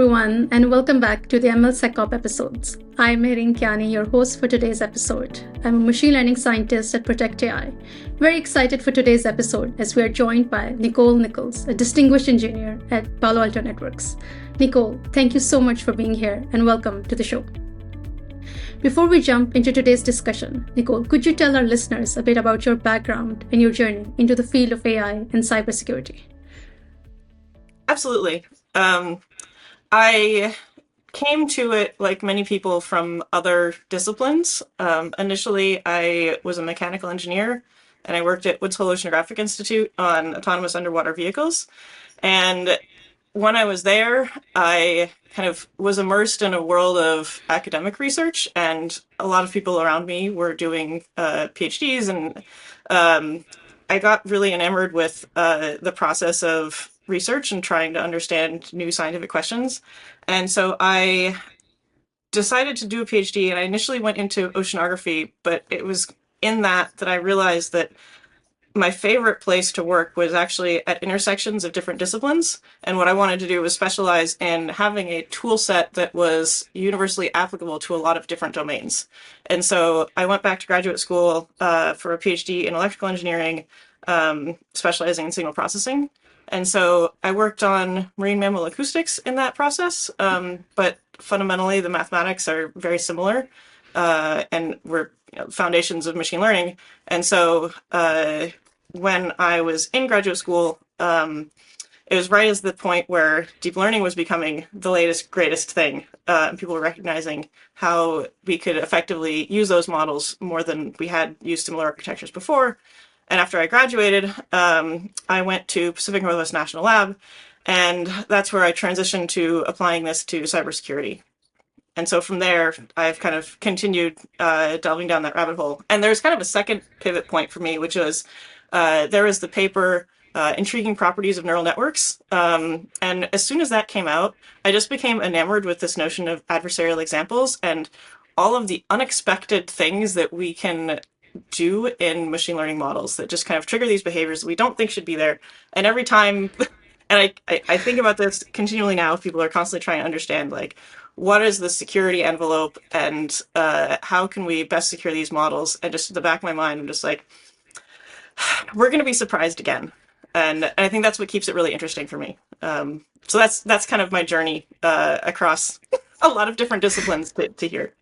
everyone, and welcome back to the MLSecOps episodes. I'm Mehrin Kiani, your host for today's episode. I'm a machine learning scientist at Protect AI. Very excited for today's episode as we are joined by Nicole Nichols, a distinguished engineer at Palo Alto Networks. Nicole, thank you so much for being here and welcome to the show. Before we jump into today's discussion, Nicole, could you tell our listeners a bit about your background and your journey into the field of AI and cybersecurity? Absolutely. I came to it, like many people, from other disciplines. Initially, I was a mechanical engineer, and I worked at Woods Hole Oceanographic Institute on autonomous underwater vehicles. And when I was there, I kind of was immersed in a world of academic research, and a lot of people around me were doing PhDs, and I got really enamored with the process of research and trying to understand new scientific questions. And so I decided to do a PhD, and I initially went into oceanography, but it was in that I realized that my favorite place to work was actually at intersections of different disciplines. And what I wanted to do was specialize in having a tool set that was universally applicable to a lot of different domains. And so I went back to graduate school for a PhD in electrical engineering, specializing in signal processing. And so I worked on marine mammal acoustics in that process, but fundamentally the mathematics are very similar and were foundations of machine learning. And so when I was in graduate school, it was right as the point where deep learning was becoming the latest, greatest thing. And people were recognizing how we could effectively use those models more than we had used similar architectures before. And after I graduated, I went to Pacific Northwest National Lab, and that's where I transitioned to applying this to cybersecurity. And so from there, I've kind of continued delving down that rabbit hole. And there's kind of a second pivot point for me, which was there was the paper, Intriguing Properties of Neural Networks. And as soon as that came out, I just became enamored with this notion of adversarial examples and all of the unexpected things that we can do in machine learning models that just kind of trigger these behaviors that we don't think should be there. And every time, and I think about this continually now, people are constantly trying to understand, like, what is the security envelope and how can we best secure these models? And just in the back of my mind, I'm just like, we're going to be surprised again. And I think that's what keeps it really interesting for me. So that's kind of my journey across a lot of different disciplines to here.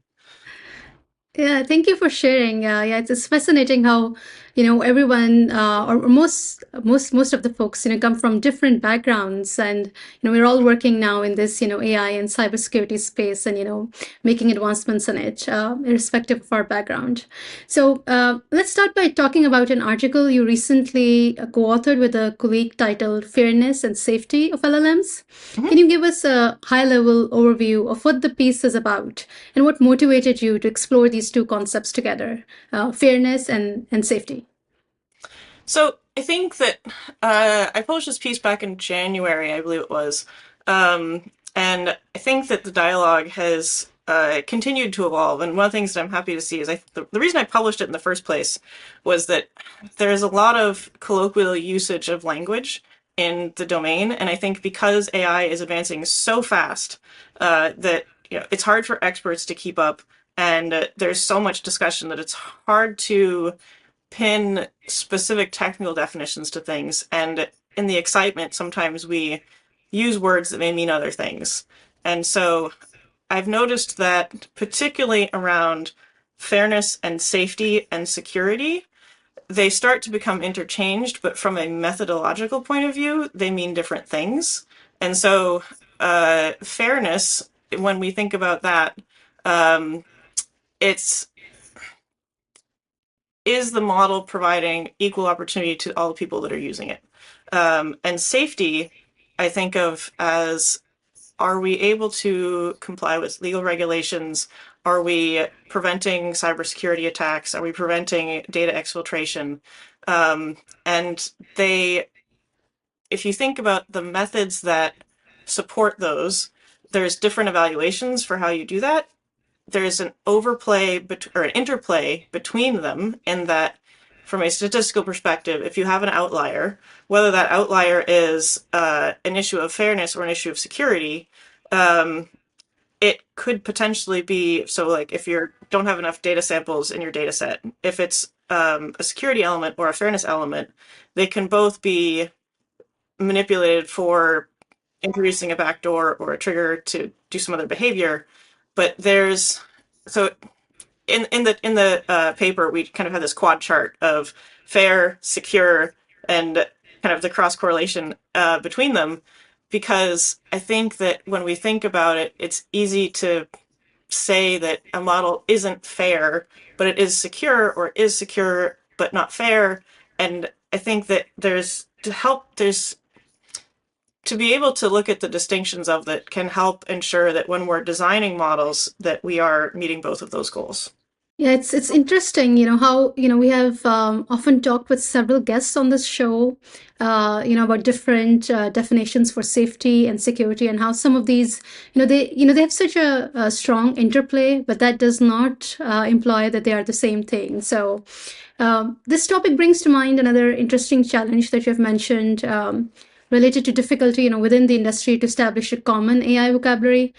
Yeah, thank you for sharing. Yeah, it's fascinating how, everyone or most of the folks, come from different backgrounds, and we're all working now in this, AI and cybersecurity space, and making advancements in it, irrespective of our background. So let's start by talking about an article you recently co-authored with a colleague titled "Fairness and Safety of LLMs." Mm-hmm. Can you give us a high-level overview of what the piece is about and what motivated you to explore these two concepts together, fairness and safety? So I think that I published this piece back in January, I believe it was, and I think that the dialogue has continued to evolve. And one of the things that I'm happy to see is the reason I published it in the first place was that there's a lot of colloquial usage of language in the domain, and I think because AI is advancing so fast that it's hard for experts to keep up. And there's so much discussion that it's hard to pin specific technical definitions to things. And in the excitement, sometimes we use words that may mean other things. And so I've noticed that particularly around fairness and safety and security, they start to become interchanged, but from a methodological point of view, they mean different things. And so fairness, when we think about that, is the model providing equal opportunity to all the people that are using it? And safety, I think of as, are we able to comply with legal regulations? Are we preventing cybersecurity attacks? Are we preventing data exfiltration? And if you think about the methods that support those, there's different evaluations for how you do that. There's an an interplay between them, in that from a statistical perspective, if you have an outlier, whether that outlier is an issue of fairness or an issue of security, it could potentially be, so like if you don't have enough data samples in your data set, if it's a security element or a fairness element, they can both be manipulated for introducing a backdoor or a trigger to do some other behavior. But there's, so in the paper, we kind of had this quad chart of fair, secure, and kind of the cross correlation between them, because I think that when we think about it, it's easy to say that a model isn't fair, but it is secure, or is secure but not fair. And I think that there's to be able to look at the distinctions of that can help ensure that when we're designing models that we are meeting both of those goals. Yeah, it's interesting, how, we have often talked with several guests on this show, about different definitions for safety and security, and how some of these, they have such a strong interplay, but that does not imply that they are the same thing. So this topic brings to mind another interesting challenge that you have mentioned, related to difficulty, within the industry to establish a common AI vocabulary.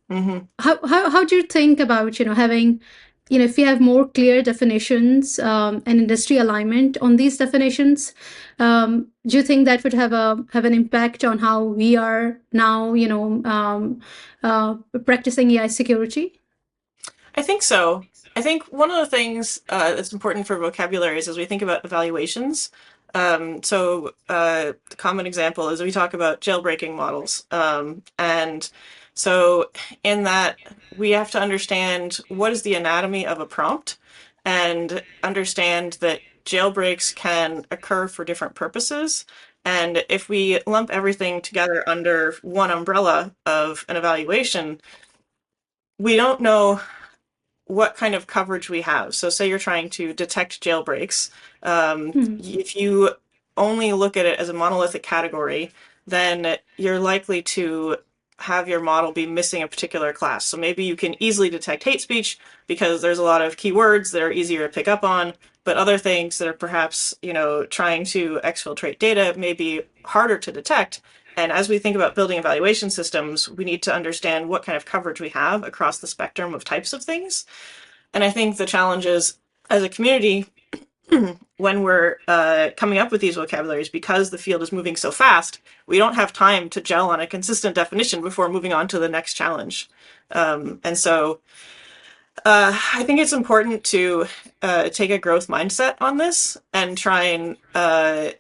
Mm-hmm. How do you think about, having, if you have more clear definitions and industry alignment on these definitions, do you think that would have an impact on how we are now, practicing AI security? I think so. I think one of the things that's important for vocabularies is we think about evaluations. The common example is we talk about jailbreaking models. And so in that, we have to understand what is the anatomy of a prompt and understand that jailbreaks can occur for different purposes. And if we lump everything together under one umbrella of an evaluation, we don't know what kind of coverage we have. So say you're trying to detect jailbreaks. If you only look at it as a monolithic category, then you're likely to have your model be missing a particular class. So maybe you can easily detect hate speech because there's a lot of keywords that are easier to pick up on, but other things that are perhaps, trying to exfiltrate data may be harder to detect. And as we think about building evaluation systems, we need to understand what kind of coverage we have across the spectrum of types of things. And I think the challenge is, as a community, when we're coming up with these vocabularies, because the field is moving so fast, we don't have time to gel on a consistent definition before moving on to the next challenge. And so I think it's important to take a growth mindset on this and try and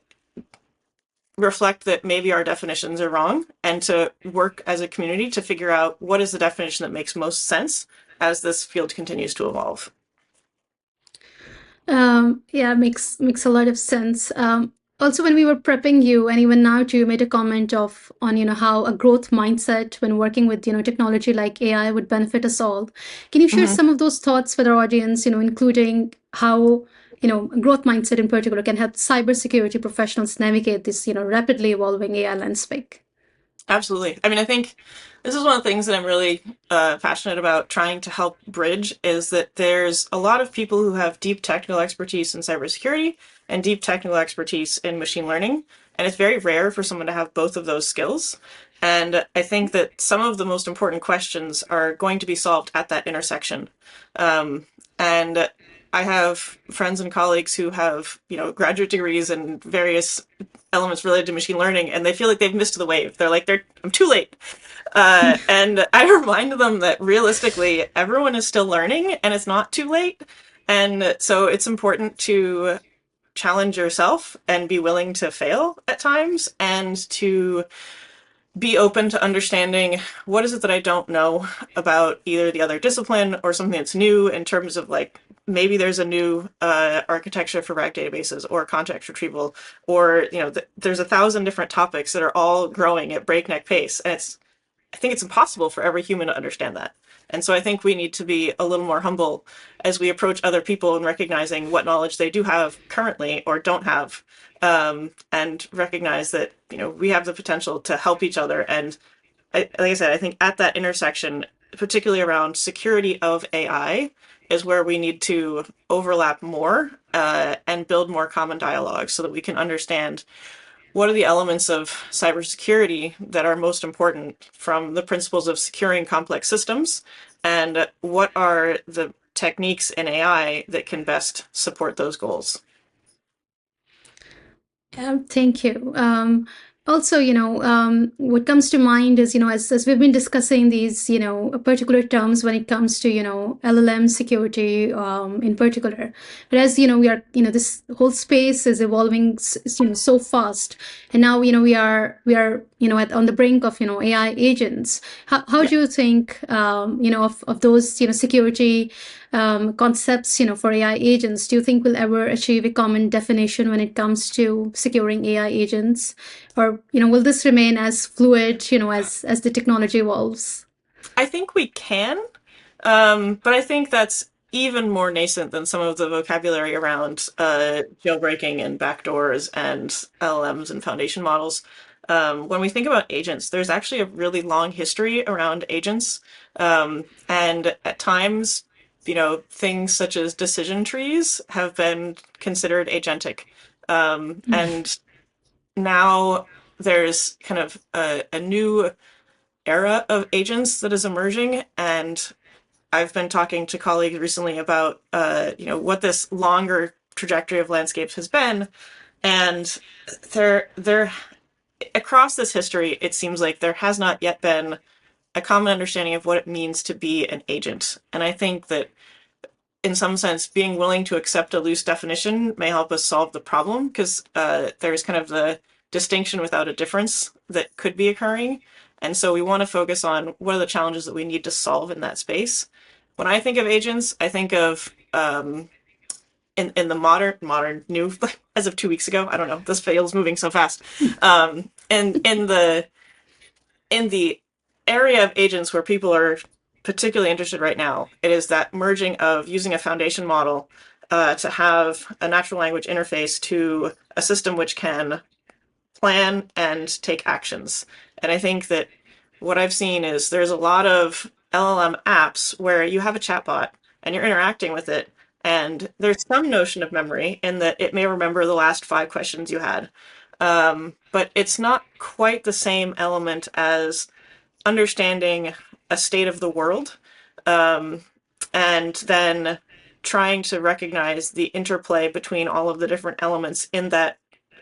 reflect that maybe our definitions are wrong, and to work as a community to figure out what is the definition that makes most sense as this field continues to evolve. Yeah, makes a lot of sense. Also, when we were prepping you, and even now too, you made a comment on how a growth mindset when working with technology like AI would benefit us all. Can you share some of those thoughts with our audience? Including how growth mindset in particular can help cybersecurity professionals navigate this rapidly evolving AI landscape. Absolutely. I mean, I think this is one of the things that I'm really passionate about trying to help bridge, is that there's a lot of people who have deep technical expertise in cybersecurity and deep technical expertise in machine learning. And it's very rare for someone to have both of those skills. And I think that some of the most important questions are going to be solved at that intersection. And I have friends and colleagues who have, graduate degrees in various elements related to machine learning, and they feel like they've missed the wave. They're like, I'm too late. And I remind them that realistically, everyone is still learning and it's not too late. And so it's important to challenge yourself and be willing to fail at times, and to be open to understanding what is it that I don't know about either the other discipline or something that's new, in terms of like, maybe there's a new architecture for RAG databases or context retrieval, or there's 1,000 different topics that are all growing at breakneck pace, and I think it's impossible for every human to understand that. And so I think we need to be a little more humble as we approach other people, and recognizing what knowledge they do have currently or don't have, and recognize that we have the potential to help each other. And like I said, I think at that intersection, particularly around security of AI, is where we need to overlap more and build more common dialogue, so that we can understand what are the elements of cybersecurity that are most important from the principles of securing complex systems, and what are the techniques in AI that can best support those goals? Thank you. Also, what comes to mind is, as we've been discussing these, particular terms when it comes to, LLM security in particular. But as, we are, this whole space is evolving, so fast. And now, we are, on the brink of, AI agents. How Yeah. do you think, of those, security concepts, for AI agents? Do you think we'll ever achieve a common definition when it comes to securing AI agents, or will this remain as fluid, as the technology evolves? I think we can, but I think that's even more nascent than some of the vocabulary around jailbreaking and backdoors and LLMs and foundation models. When we think about agents, there's actually a really long history around agents. And at times, things such as decision trees have been considered agentic. And now there's kind of a new era of agents that is emerging, and I've been talking to colleagues recently about what this longer trajectory of landscapes has been, and there across this history, it seems like there has not yet been a common understanding of what it means to be an agent. And I think that in some sense, being willing to accept a loose definition may help us solve the problem, because there's kind of the distinction without a difference that could be occurring. And so we want to focus on what are the challenges that we need to solve in that space. When I think of agents, I think of in the modern new as of 2 weeks ago. I don't know. This feels moving so fast. And in the area of agents where people are particularly interested right now, it is that merging of using a foundation model to have a natural language interface to a system which can plan and take actions. And I think that what I've seen is there's a lot of LLM apps where you have a chatbot and you're interacting with it, and there's some notion of memory in that it may remember the last 5 questions you had. But it's not quite the same element as understanding a state of the world, and then trying to recognize the interplay between all of the different elements in that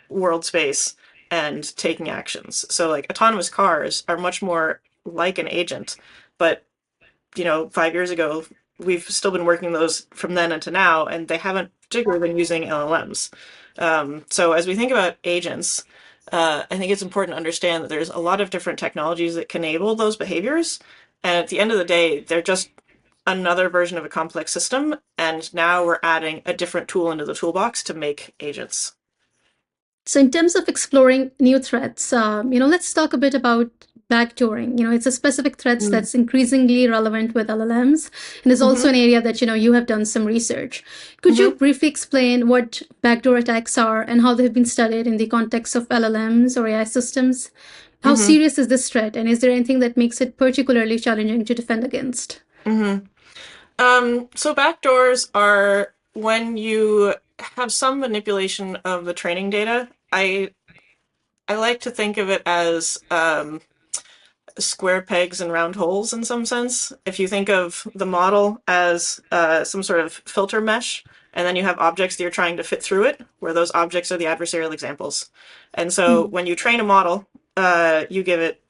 world space and taking actions. So like autonomous cars are much more like an agent, but 5 years ago, we've still been working those from then into now, and they haven't particularly been using LLMs. So as we think about agents, I think it's important to understand that there's a lot of different technologies that can enable those behaviors. And at the end of the day, they're just another version of a complex system. And now we're adding a different tool into the toolbox to make agents. So in terms of exploring new threats, let's talk a bit about backdooring. It's a specific threats that's increasingly relevant with LLMs, and is also an area that you have done some research. Could you briefly explain what backdoor attacks are and how they've been studied in the context of LLMs or AI systems? How serious is this threat, and is there anything that makes it particularly challenging to defend against? So backdoors are when you have some manipulation of the training data. I like to think of it as square pegs and round holes in some sense. If you think of the model as some sort of filter mesh, and then you have objects that you're trying to fit through it, where those objects are the adversarial examples. And so when you train a model, you give it,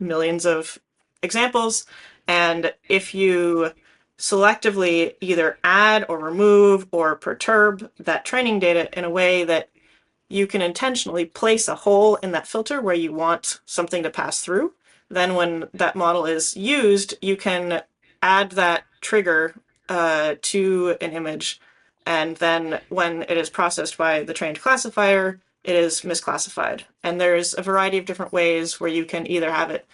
millions of examples, and if you selectively either add or remove or perturb that training data in a way that you can intentionally place a hole in that filter where you want something to pass through, then when that model is used, you can add that trigger to an image, and then when it is processed by the trained classifier, it is misclassified. And there's a variety of different ways where you can either have it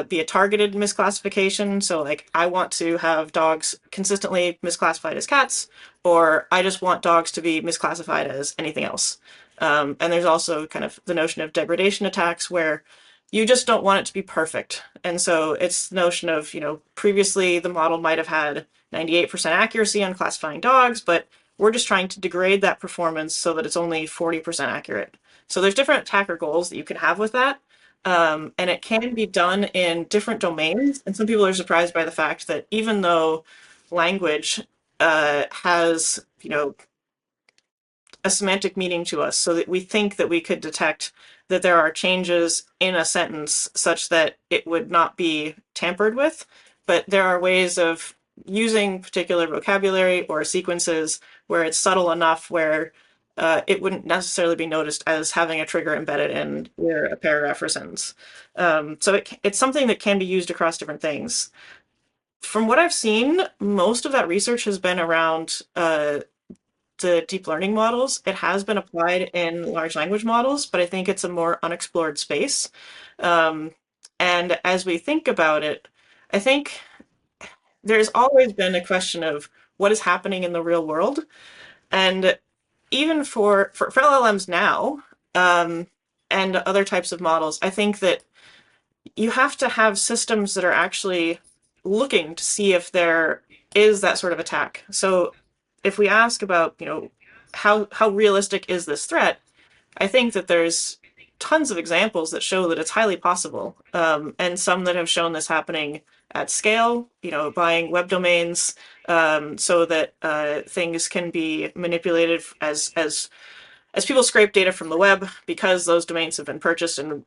be a targeted misclassification. So like, I want to have dogs consistently misclassified as cats, or I just want dogs to be misclassified as anything else. And there's also kind of the notion of degradation attacks, where you just don't want it to be perfect. And so it's the notion of, previously the model might have had 98% accuracy on classifying dogs, but we're just trying to degrade that performance so that it's only 40% accurate. So there's different attacker goals that you can have with that. And it can be done in different domains. And some people are surprised by the fact that even though language has, a semantic meaning to us, so that we think that we could detect that there are changes in a sentence such that it would not be tampered with. But there are ways of using particular vocabulary or sequences where it's subtle enough where it wouldn't necessarily be noticed as having a trigger embedded in either a paragraph or sentence. So it's something that can be used across different things. From what I've seen, most of that research has been around the deep learning models. It has been applied in large language models, but I think it's a more unexplored space. And as we think about it, I think there's always been a question of what is happening in the real world. And even for LLMs now, and other types of models, I think that you have to have systems that are actually looking to see if there is that sort of attack. So if we ask about, how realistic is this threat, I think that there's tons of examples that show that it's highly possible, and some that have shown this happening at scale, buying web domains, so that things can be manipulated as people scrape data from the web, because those domains have been purchased and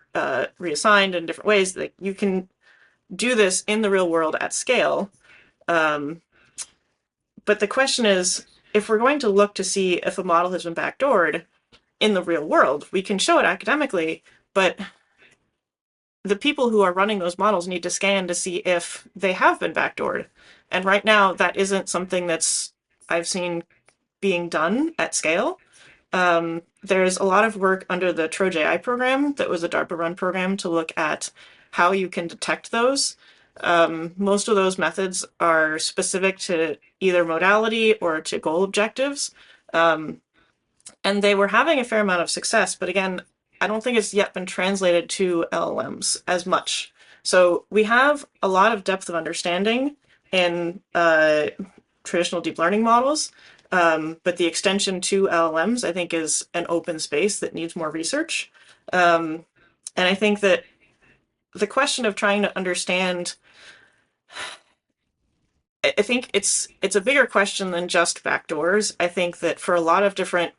reassigned in different ways. That you can do this in the real world at scale. But the question is, if we're going to look to see if a model has been backdoored in the real world, we can show it academically, but the people who are running those models need to scan to see if they have been backdoored. And right now, that isn't something I've seen being done at scale. There's a lot of work under the TrojAI program that was a DARPA-run program to look at how you can detect those. Most of those methods are specific to either modality or to goal objectives. And they were having a fair amount of success, but again, I don't think it's yet been translated to LLMs as much. So we have a lot of depth of understanding in traditional deep learning models, but the extension to LLMs, I think, is an open space that needs more research. And I think that the question of trying to understand, I think it's a bigger question than just backdoors. I think that for a lot of different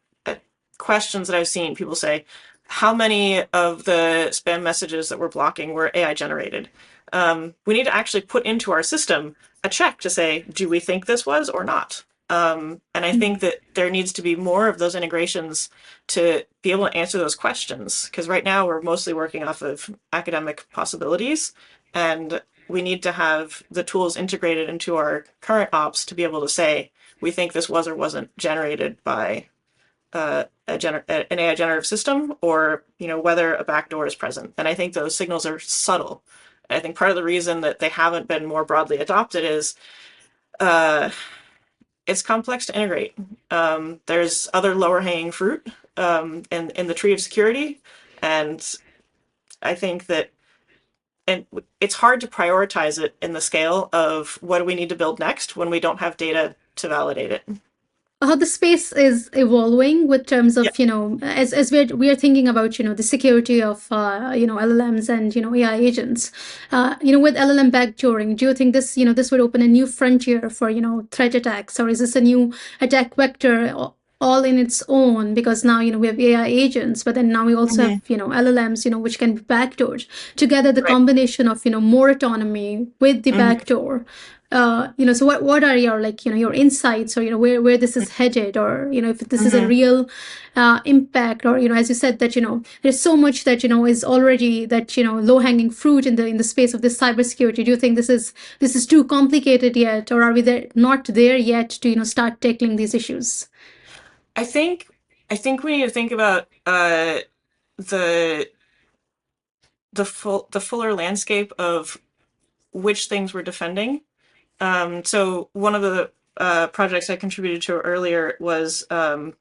questions that I've seen, people say, how many of the spam messages that we're blocking were AI generated? We need to actually put into our system a check to say, do we think this was or not? And I think that there needs to be more of those integrations to be able to answer those questions. Because right now we're mostly working off of academic possibilities, and we need to have the tools integrated into our current ops to be able to say, we think this was or wasn't generated by an AI generative system, or whether a backdoor is present. And I think those signals are subtle. And I think part of the reason that they haven't been more broadly adopted is it's complex to integrate. There's other lower hanging fruit in the tree of security, and I think that it's hard to prioritize it in the scale of what do we need to build next when we don't have data to validate it. How the space is evolving with terms of, Yeah. as we are thinking about, the security of, LLMs and, AI agents, with LLM backdooring, do you think this would open a new frontier for, threat attacks, or is this a new attack vector all in its own? Because now, we have AI agents, but then now we also have, LLMs, which can be backdoored. Together, the Right. combination of, more autonomy with the backdoor. So what are your your insights, or where this is headed, or if this is a real impact, or as you said that there's so much that is already that low hanging fruit in the space of this cybersecurity. Do you think this is too complicated yet, or are we not there yet to start tackling these issues? I think we need to think about the fuller landscape of which things we're defending. So one of the projects I contributed to earlier was the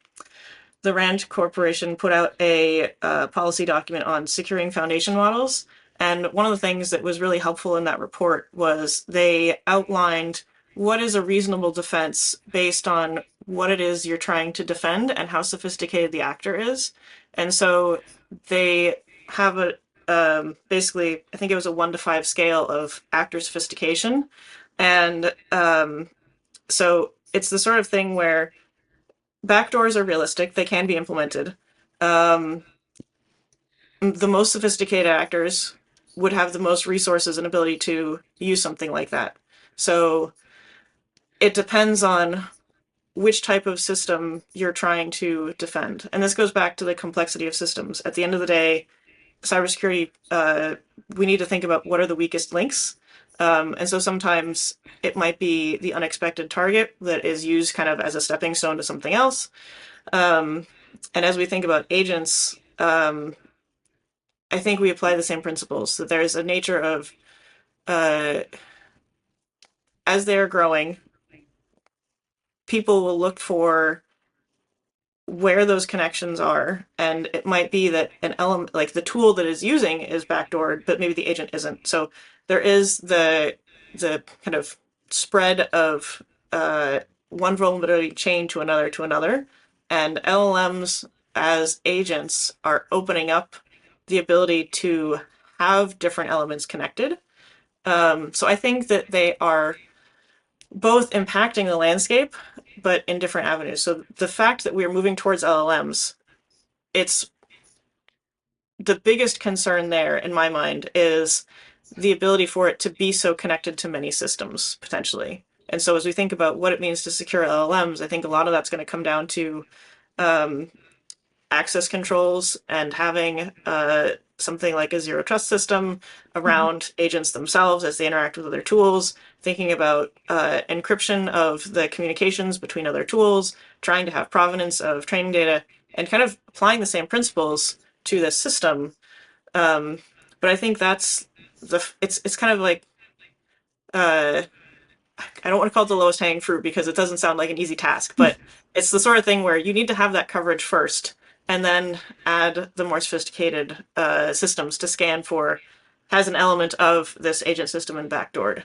RAND Corporation put out a policy document on securing foundation models. And one of the things that was really helpful in that report was they outlined what is a reasonable defense based on what it is you're trying to defend and how sophisticated the actor is. And so they have a basically, I think it was a 1 to 5 scale of actor sophistication. And so it's the sort of thing where backdoors are realistic, they can be implemented. Um, the most sophisticated actors would have the most resources and ability to use something like that. So it depends on which type of system you're trying to defend. And this goes back to the complexity of systems. At the end of the day, cybersecurity, we need to think about what are the weakest links. And so sometimes it might be the unexpected target that is used kind of as a stepping stone to something else. And as we think about agents, I think we apply the same principles. That there's a nature of, as they're growing, people will look for where those connections are, and it might be that an element, like the tool that is using, is backdoored, but maybe the agent isn't. So there is the kind of spread of one vulnerability chain to another, and LLMs as agents are opening up the ability to have different elements connected. So I think that they are both impacting the landscape, but in different avenues. So the fact that we're moving towards LLMs, it's the biggest concern there in my mind is the ability for it to be so connected to many systems potentially. And so as we think about what it means to secure LLMs, I think a lot of that's going to come down to access controls and having something like a zero trust system around agents themselves as they interact with other tools, thinking about encryption of the communications between other tools, trying to have provenance of training data, and kind of applying the same principles to this system. But I think that's it's kind of like I don't want to call it the lowest hanging fruit because it doesn't sound like an easy task, but it's the sort of thing where you need to have that coverage first and then add the more sophisticated systems to scan for has an element of this agent system and backdoored.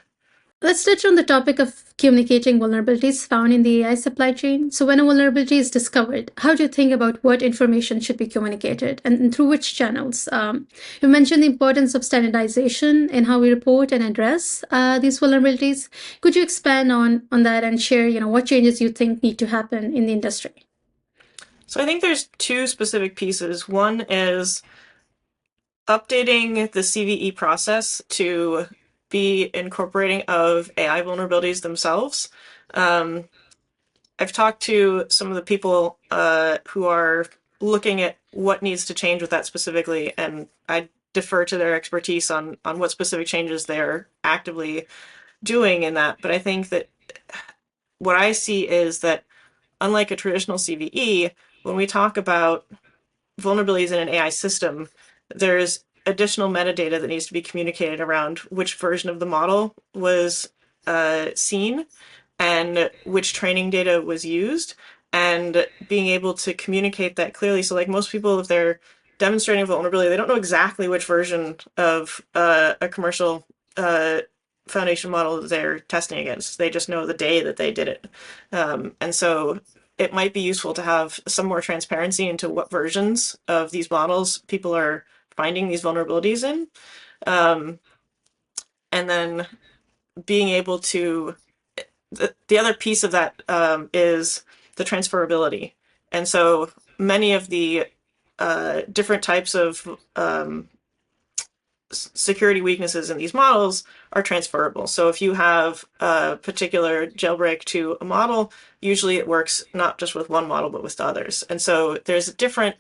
Let's touch on the topic of communicating vulnerabilities found in the AI supply chain. So, when a vulnerability is discovered, how do you think about what information should be communicated and through which channels? You mentioned the importance of standardization in how we report and address these vulnerabilities. Could you expand on that and share, what changes you think need to happen in the industry? So I think there's two specific pieces. One is updating the CVE process to be incorporating of AI vulnerabilities themselves. I've talked to some of the people who are looking at what needs to change with that specifically, and I defer to their expertise on what specific changes they're actively doing in that. But I think that what I see is that unlike a traditional CVE, when we talk about vulnerabilities in an AI system, there's additional metadata that needs to be communicated around which version of the model was seen and which training data was used, and being able to communicate that clearly. So like most people, if they're demonstrating vulnerability, they don't know exactly which version of a commercial foundation model they're testing against. They just know the day that they did it. And so it might be useful to have some more transparency into what versions of these models people are finding these vulnerabilities in. And then being able to, the other piece of that is the transferability. And so many of the different types of security weaknesses in these models are transferable. So if you have a particular jailbreak to a model, usually it works not just with one model, but with others. And so there's a different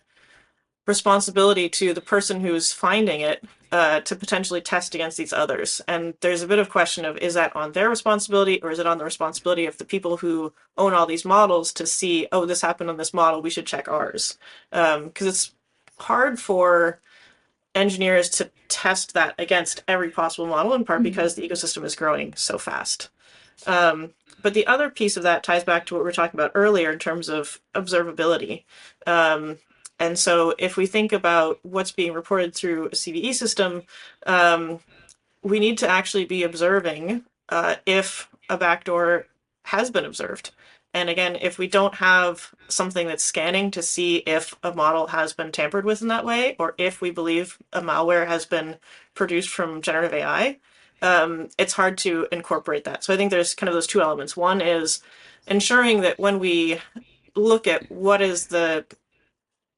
responsibility to the person who's finding it to potentially test against these others. And there's a bit of question of, is that on their responsibility or is it on the responsibility of the people who own all these models to see, oh, this happened on this model, we should check ours. Because it's hard for engineers to test that against every possible model, in part because the ecosystem is growing so fast. But the other piece of that ties back to what we were talking about earlier in terms of observability. And so if we think about what's being reported through a CVE system, we need to actually be observing if a backdoor has been observed. And again, if we don't have something that's scanning to see if a model has been tampered with in that way, or if we believe a malware has been produced from generative AI, it's hard to incorporate that. So I think there's kind of those two elements. One is ensuring that when we look at what is the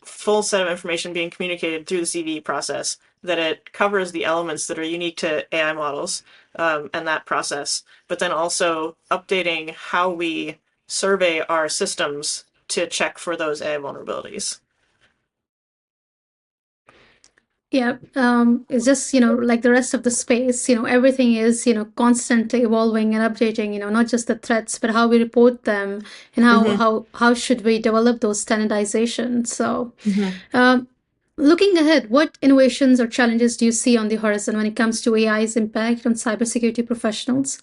full set of information being communicated through the CVE process, that it covers the elements that are unique to AI models and that process, but then also updating how we survey our systems to check for those AI vulnerabilities. Yeah, it's just, like the rest of the space, everything is, constantly evolving and updating, not just the threats, but how we report them and Mm-hmm. how should we develop those standardizations. So, Mm-hmm. um, looking ahead, what innovations or challenges do you see on the horizon when it comes to AI's impact on cybersecurity professionals?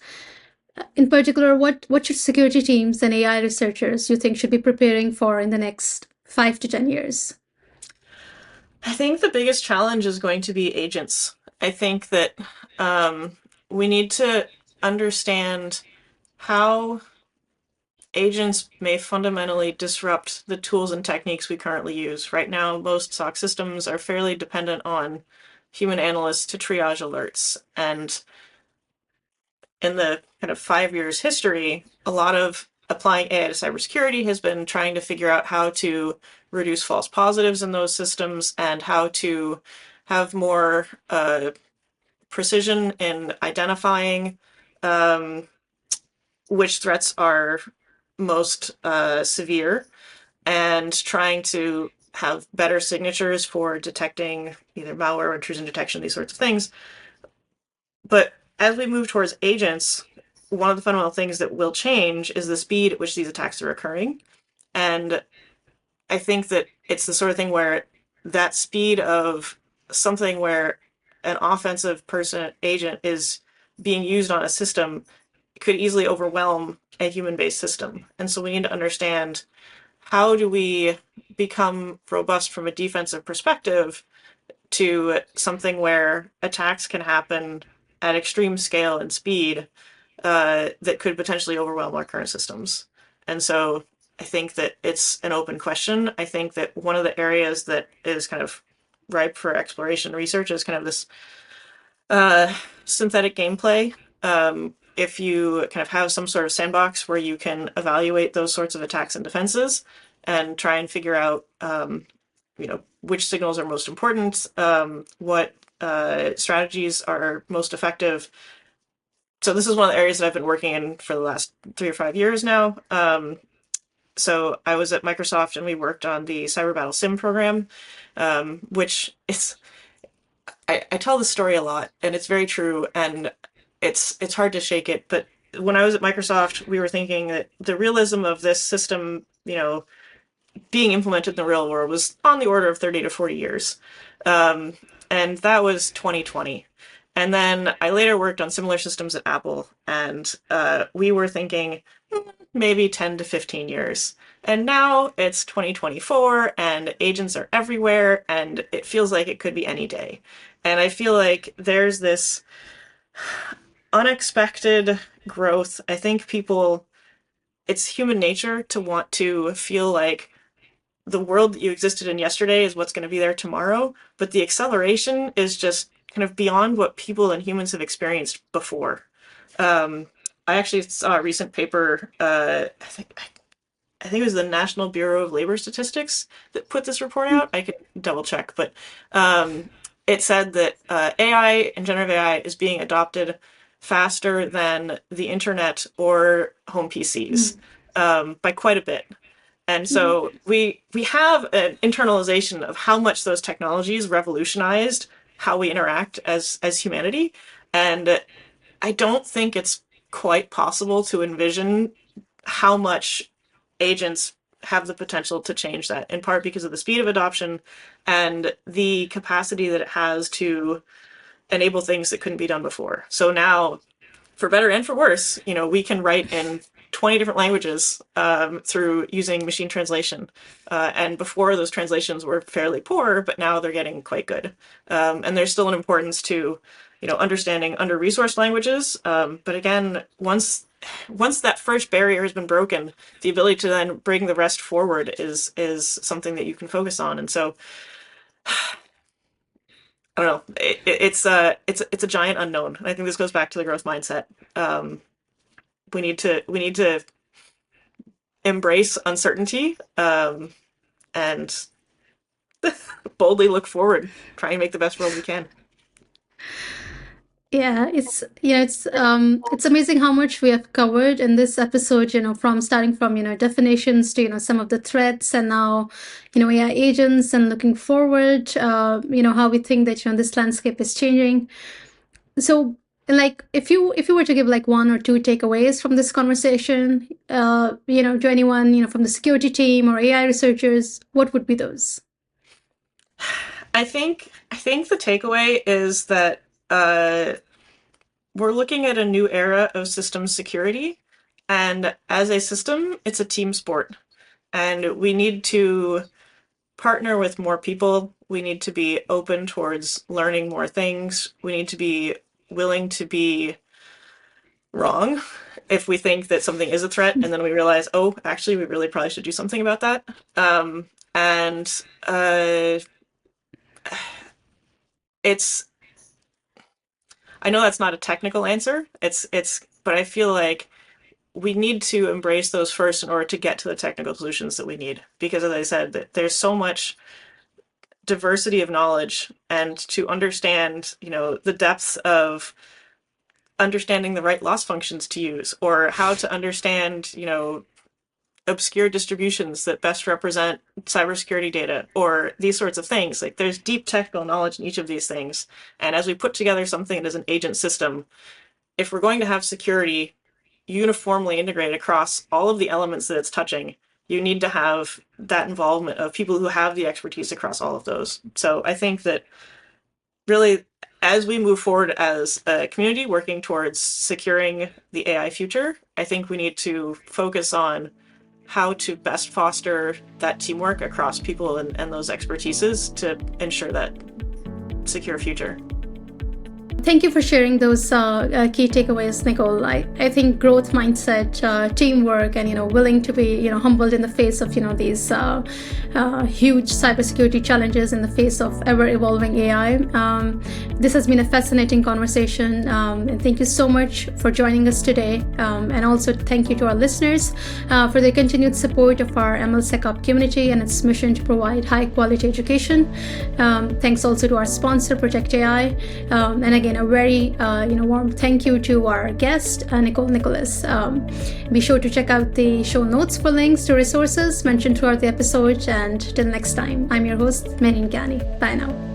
In particular, what should security teams and AI researchers you think should be preparing for in the next 5 to 10 years? I think the biggest challenge is going to be agents. I think that we need to understand how agents may fundamentally disrupt the tools and techniques we currently use. Right now, most SOC systems are fairly dependent on human analysts to triage alerts. And in the kind of 5 years history, a lot of applying AI to cybersecurity has been trying to figure out how to reduce false positives in those systems and how to have more precision in identifying um, which threats are most severe and trying to have better signatures for detecting either malware or intrusion detection, these sorts of things. But as we move towards agents, one of the fundamental things that will change is the speed at which these attacks are occurring. And I think that it's the sort of thing where that speed of something where an offensive person agent is being used on a system could easily overwhelm a human-based system. And so we need to understand, how do we become robust from a defensive perspective to something where attacks can happen at extreme scale and speed that could potentially overwhelm our current systems. And so I think that it's an open question. I think that one of the areas that is kind of ripe for exploration and research is kind of this synthetic gameplay. If you kind of have some sort of sandbox where you can evaluate those sorts of attacks and defenses and try and figure out, which signals are most important, what strategies are most effective. So this is one of the areas that I've been working in for the last 3 or 5 years now. So I was at Microsoft and we worked on the Cyber Battle Sim program, which is, I tell this story a lot and it's very true and it's hard to shake it. But when I was at Microsoft, we were thinking that the realism of this system, being implemented in the real world was on the order of 30 to 40 years. And that was 2020. And then I later worked on similar systems at Apple, and we were thinking maybe 10 to 15 years. And now it's 2024, and agents are everywhere, and it feels like it could be any day. And I feel like there's this unexpected growth. I think it's human nature to want to feel like the world that you existed in yesterday is what's going to be there tomorrow, but the acceleration is just kind of beyond what people and humans have experienced before. I actually saw a recent paper. I think it was the National Bureau of Labor Statistics that put this report out. I could double check, but it said that AI and generative AI is being adopted faster than the internet or home PCs by quite a bit. And so we have an internalization of how much those technologies revolutionized how we interact as humanity. And I don't think it's quite possible to envision how much agents have the potential to change that, in part because of the speed of adoption and the capacity that it has to enable things that couldn't be done before. So now, for better and for worse, we can write in 20 different languages through using machine translation. And before, those translations were fairly poor, but now they're getting quite good. And there's still an importance to, understanding under-resourced languages. But again, once that first barrier has been broken, the ability to then bring the rest forward is something that you can focus on. And so, I don't know, it's a giant unknown. And I think this goes back to the growth mindset. We need to embrace uncertainty, and boldly look forward, try and make the best world we can. Yeah, it's amazing how much we have covered in this episode, from starting from, definitions to, some of the threats, and now, AI agents, and looking forward, how we think that, this landscape is changing. So, like, if you were to give like one or two takeaways from this conversation, to anyone, from the security team or AI researchers, what would be those? I think the takeaway is that we're looking at a new era of systems security, and as a system, it's a team sport, and we need to partner with more people. We need to be open towards learning more things. We need to be willing to be wrong if we think that something is a threat, and then we realize, oh, actually, we really probably should do something about that. It's I know that's not a technical answer. But I feel like we need to embrace those first in order to get to the technical solutions that we need. Because as I said, there's so much diversity of knowledge, and to understand, the depths of understanding the right loss functions to use, or how to understand, obscure distributions that best represent cybersecurity data, or these sorts of things. Like, there's deep technical knowledge in each of these things. And as we put together something that is an agent system, if we're going to have security uniformly integrated across all of the elements that it's touching, you need to have that involvement of people who have the expertise across all of those. So I think that really, as we move forward as a community working towards securing the AI future, I think we need to focus on how to best foster that teamwork across people and those expertises to ensure that secure future. Thank you for sharing those key takeaways, Nicole. I think growth mindset, teamwork, and willing to be humbled in the face of these huge cybersecurity challenges in the face of ever evolving AI. This has been a fascinating conversation, and thank you so much for joining us today. And also thank you to our listeners for their continued support of our MLSecOps community and its mission to provide high quality education. Thanks also to our sponsor, Project AI, and again, a very warm thank you to our guest, Nicole Nichols. Be sure to check out the show notes for links to resources mentioned throughout the episode. And till next time, I'm your host, Mehrin Kiani. Bye now.